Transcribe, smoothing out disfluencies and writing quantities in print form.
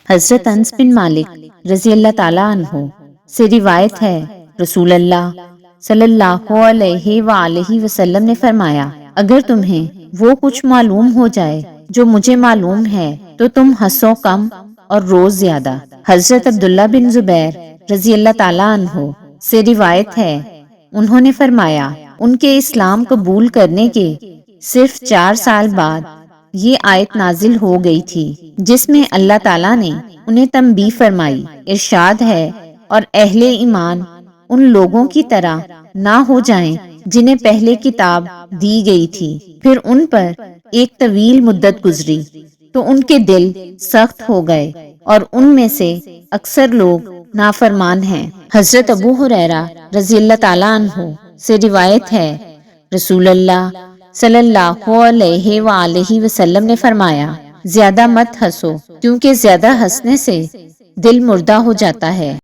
حضرت انس بن مالک رضی اللہ تعالیٰ عنہ سے روایت ہے، رسول اللہ صلی اللہ علیہ وآلہ وسلم نے فرمایا، اگر تمہیں وہ کچھ معلوم ہو جائے جو مجھے معلوم ہے تو تم ہنسو کم اور روز زیادہ۔ حضرت عبداللہ بن زبیر رضی اللہ تعالیٰ عنہ سے روایت ہے، انہوں نے فرمایا، ان کے اسلام قبول کرنے کے صرف 4 سال بعد یہ آیت نازل ہو گئی تھی جس میں اللہ تعالیٰ نے انہیں تنبیہ فرمائی۔ ارشاد ہے، اور اہل ایمان ان لوگوں کی طرح نہ ہو جائیں جنہیں پہلے کتاب دی گئی تھی، پھر ان پر ایک طویل مدت گزری تو ان کے دل سخت ہو گئے اور ان میں سے اکثر لوگ نافرمان ہیں۔ حضرت ابو ہریرہ رضی اللہ تعالیٰ عنہ سے روایت ہے، رسول اللہ صلی اللہ علیہ وآلہ وسلم نے فرمایا، زیادہ مت ہنسو کیونکہ زیادہ ہنسنے سے دل مردہ ہو جاتا ہے۔